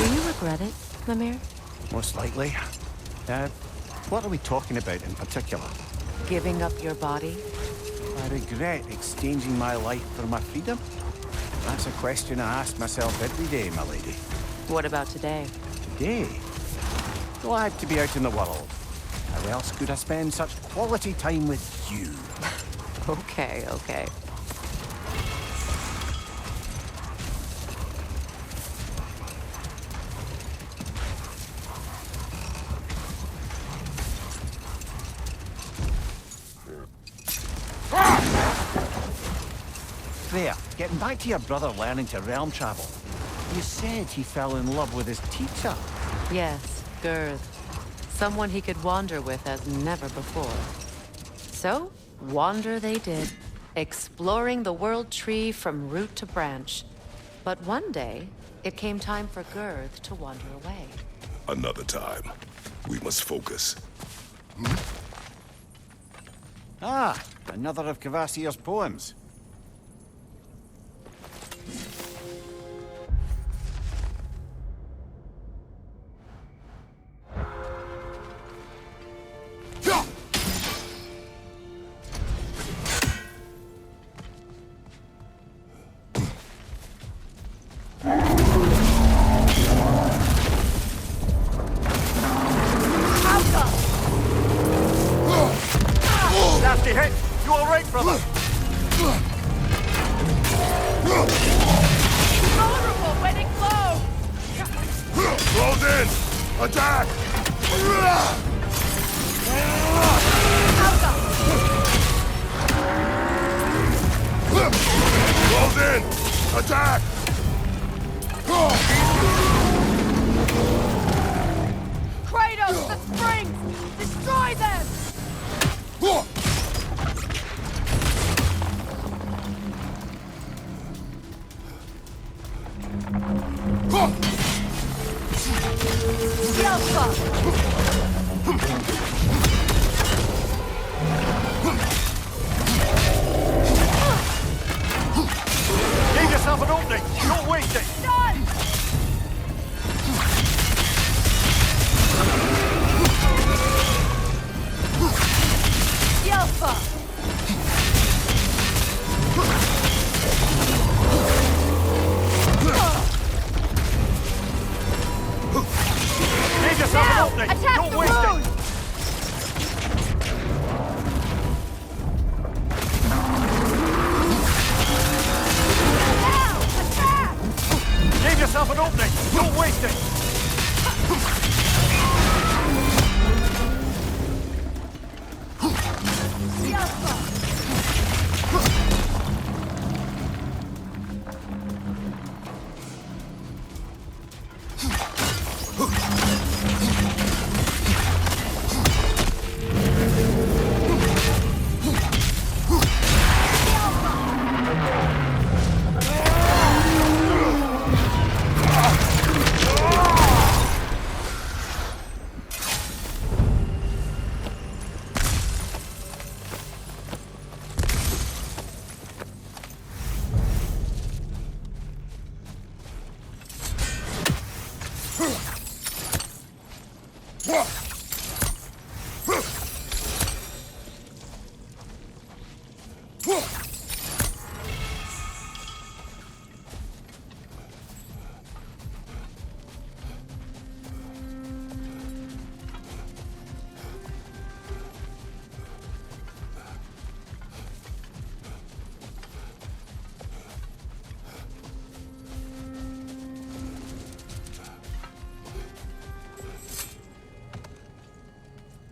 Do you regret it, Lemire? Most likely. What are we talking about in particular? Giving up your body? I regret exchanging my life for my freedom? That's a question I ask myself every day, my lady. What about today? Today? Glad to be out in the world. How else could I spend such quality time with you? Okay, okay. There, getting back to your brother learning to realm travel. You said he fell in love with his teacher. Yes, Girth. Someone he could wander with as never before. So, wander they did, exploring the world tree from root to branch. But one day, it came time for Girth to wander away. Another time. We must focus. Ah, another of Kvasir's poems. Nasty hit! You all right, brother? Vulnerable when it glows! Close in! Attack! Close in! Attack! Kratos, the springs! Destroy them! Give yourself an opening! Don't waste it! Done! Yelpa! Give yourself an opening! Attack Don't the waste wound! it! Now! Attack! Give yourself an opening! Don't waste it! Yelpa!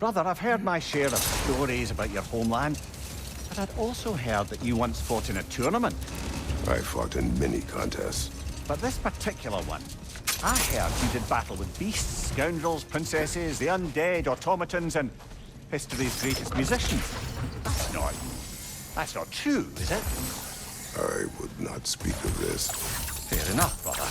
Brother, I've heard my share of stories about your homeland, but I'd also heard that you once fought in a tournament. I fought in many contests. But this particular one, I heard you did battle with beasts, scoundrels, princesses, the undead, automatons, and history's greatest musicians. That's not true, is it? I would not speak of this. Fair enough, brother.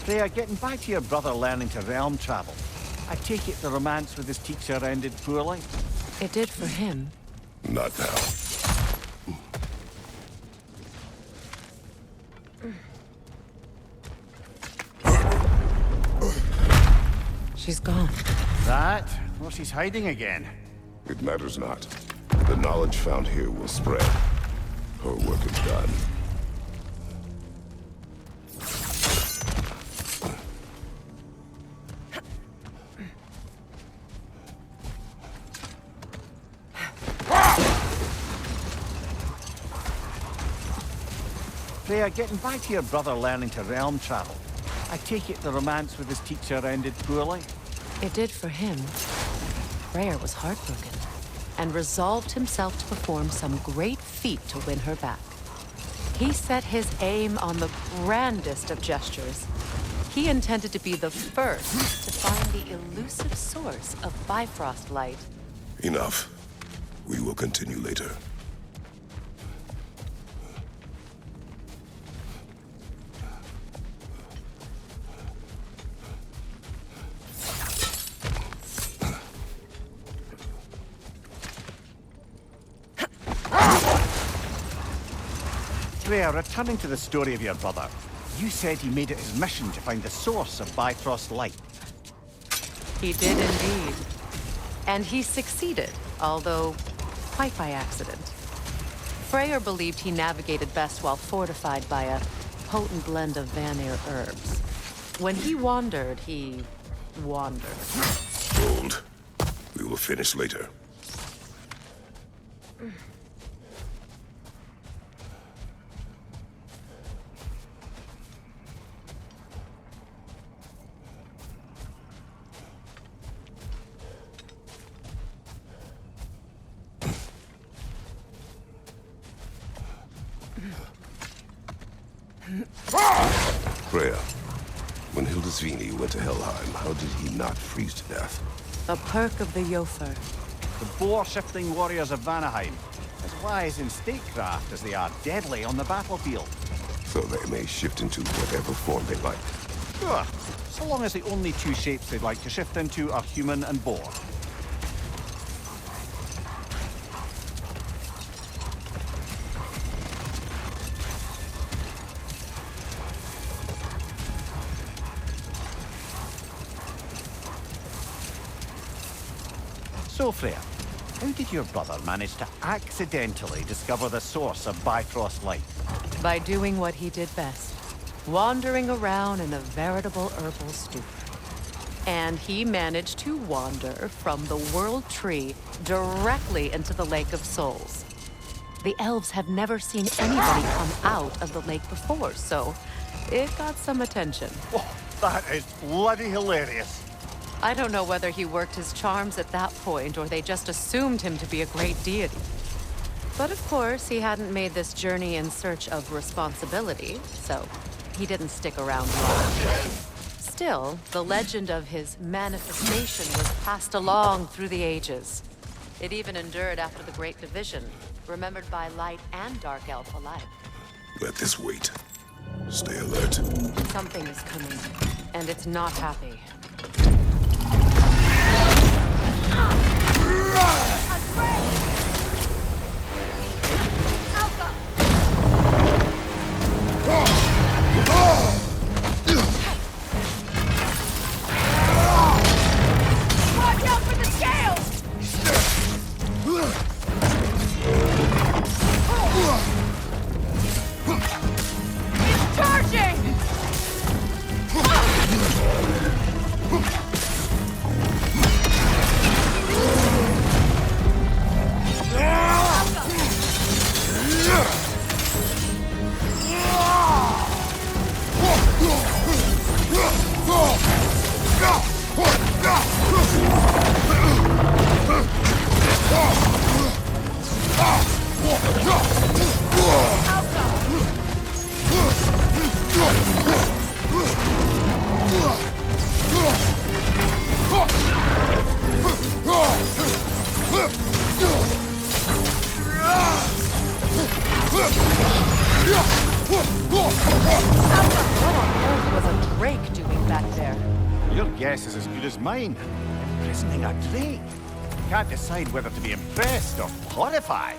Freya, getting back to your brother learning to realm travel, I take it the romance with his teacher ended poorly? It did for him. Not now. She's gone. That? Well, she's hiding again. It matters not. The knowledge found here will spread. Her work is done. Freya, getting back to your brother learning to realm travel, I take it the romance with his teacher ended poorly? It did for him. Freyr was heartbroken and resolved himself to perform some great feat to win her back. He set his aim on the grandest of gestures. He intended to be the first to find the elusive source of Bifrost light. Enough. We will continue later. Freya, returning to the story of your brother, you said he made it his mission to find the source of Bifrost light. He did indeed. And he succeeded, although quite by accident. Freyr believed he navigated best while fortified by a potent blend of Vanir herbs. When he wandered, he wandered. Hold. We will finish later. Freya, when Hildisvini went to Helheim, how did he not freeze to death? A perk of the Jofer. The boar-shifting warriors of Vanaheim, as wise in statecraft as they are deadly on the battlefield. So they may shift into whatever form they like. Sure, so long as the only two shapes they'd like to shift into are human and boar. So, Freya, how did your brother manage to accidentally discover the source of Bifrost light? By doing what he did best, wandering around in a veritable herbal stupor. And he managed to wander from the World Tree directly into the Lake of Souls. The elves have never seen anybody come out of the lake before, so it got some attention. Oh, that is bloody hilarious. I don't know whether he worked his charms at that point or they just assumed him to be a great deity. But of course, he hadn't made this journey in search of responsibility, so he didn't stick around long. Still, the legend of his manifestation was passed along through the ages. It even endured after the Great Division, remembered by light and dark elf alike. Let this wait. Stay alert. Something is coming, and it's not happy. Watch out for the scales! It's charging! Was a drake doing back there? Your guess is as good as mine. Imprisoning a drake. Can't decide whether to be impressed or horrified.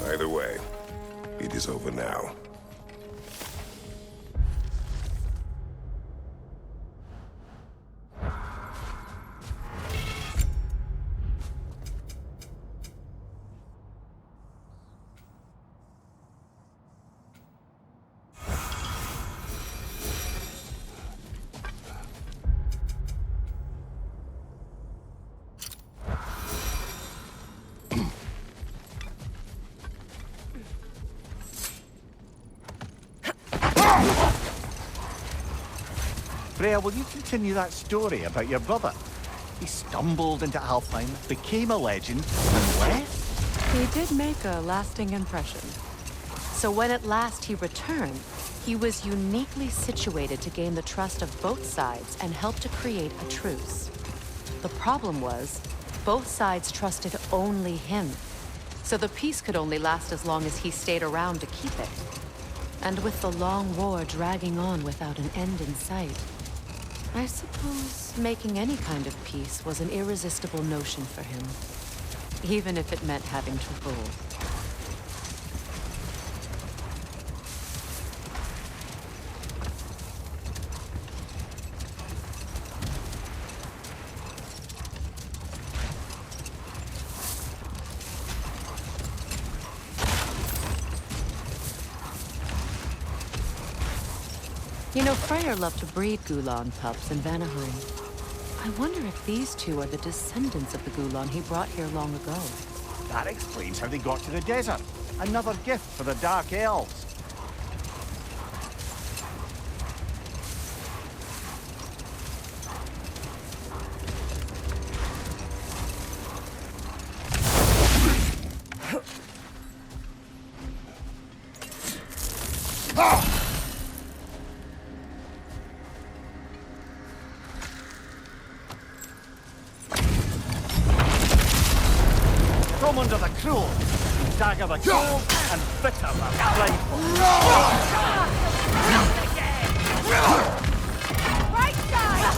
Either way, it is over now. Freya, will you continue that story about your brother? He stumbled into Alfheim, became a legend, and left? He did make a lasting impression. So when at last he returned, he was uniquely situated to gain the trust of both sides and help to create a truce. The problem was, both sides trusted only him. So the peace could only last as long as he stayed around to keep it. And with the long war dragging on without an end in sight, I suppose making any kind of peace was an irresistible notion for him, even if it meant having to rule. You know, Freyr loved to breed Gulan pups in Vanaheim. I wonder if these two are the descendants of the Gulan he brought here long ago. That explains how they got to the desert. Another gift for the Dark Elves. From under the cruel, dagger the cold, and bitter the frightful. Right side!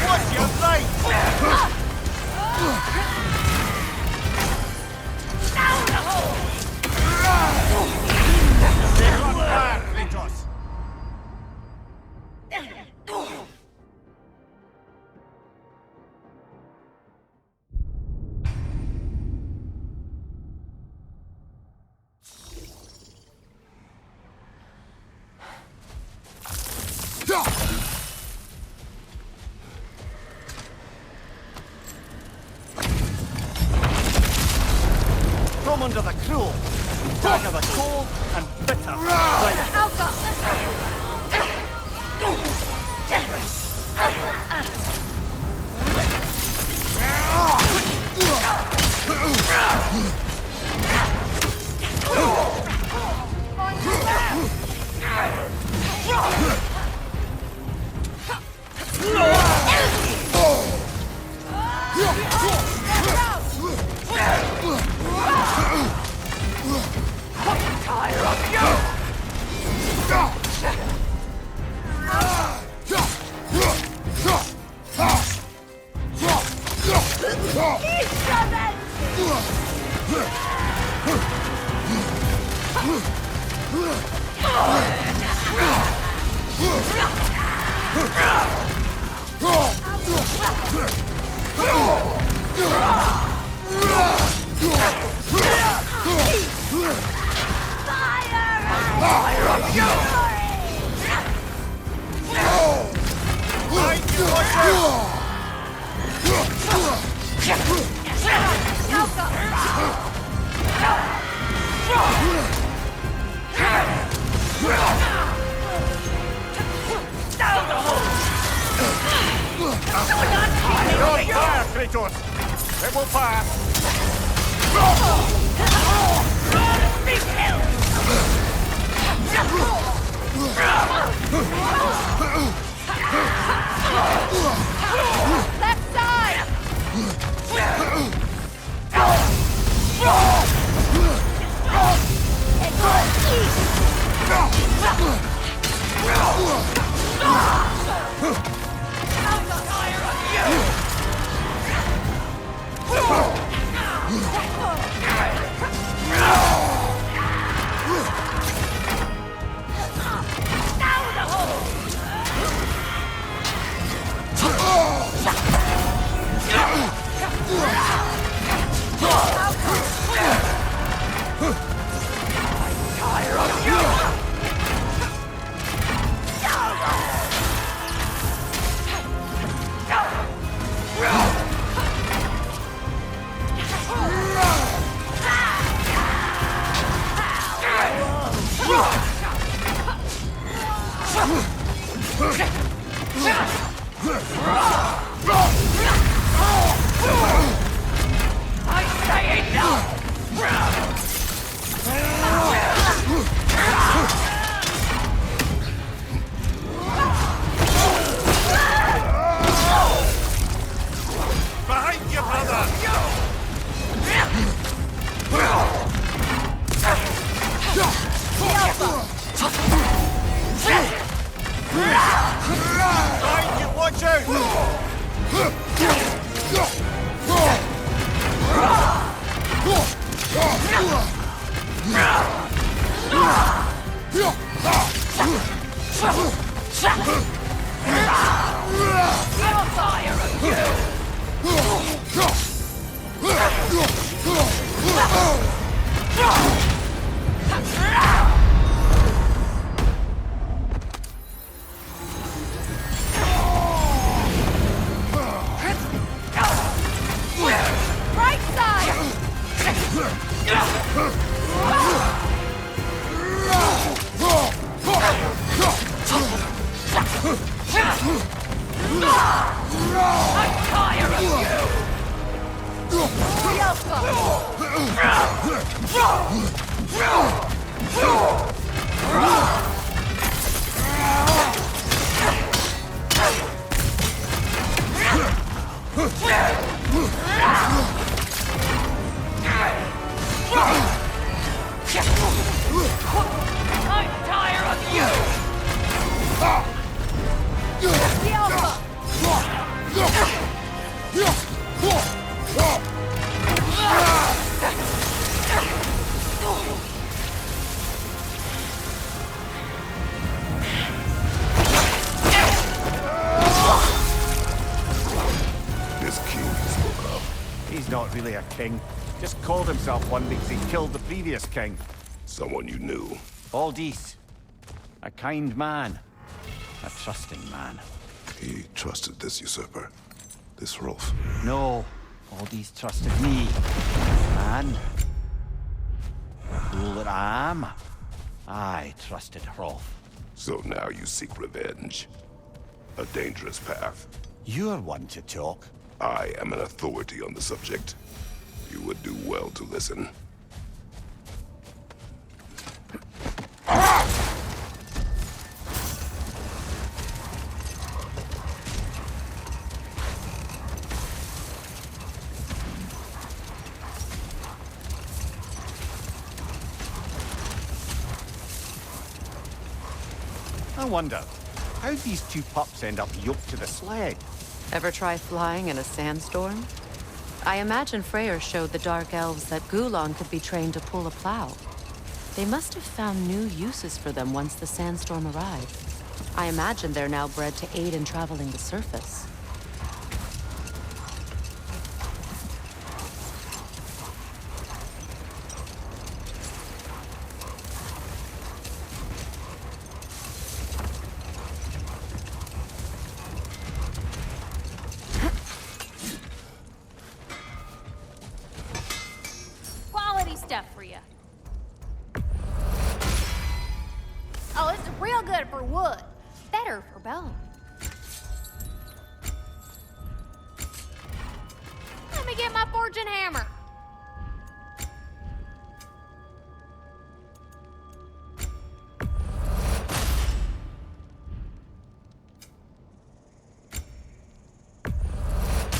What's your right? Take on fire, Kratos! From under the cruel, dagger the cold, and bitter the frightful. Don't fire, Kratos! It will pass! Left side! Behind you, brother! Behind you, watch out! Right side! This king you spoke of, He's not really a king. Just called himself one because he killed the previous king. someone you knew. Aldis. A kind man. A trusting man. He trusted this usurper, this Rolf. No, Aldis trusted me. And the fool that I am, I trusted Rolf. So now you seek revenge. A dangerous path. You're one to talk. I am an authority on the subject. You would do well to listen. I wonder, how'd these two pups end up yoked to the sled? Ever try flying in a sandstorm? I imagine Freyr showed the Dark Elves that Gulon could be trained to pull a plow. They must have found new uses for them once the sandstorm arrived. I imagine they're now bred to aid in traveling the surface. Quality stuff for you. Oh, this is real good for wood. Better for bone. Let me get my fortune hammer.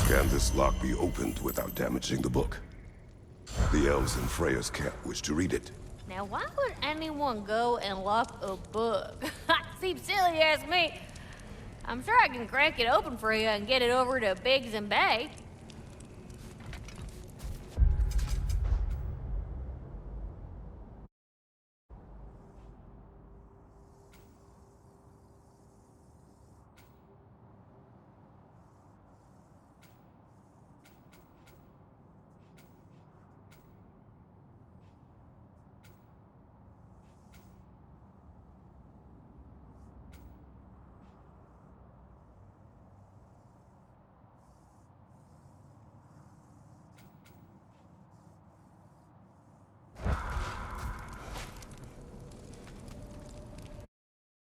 Can this lock be opened without damaging the book? The elves in Freya's camp wish to read it. Now, why would anyone go and lock a book? Seems silly as me. I'm sure I can crack it open for you and get it over to Biggs and Bay.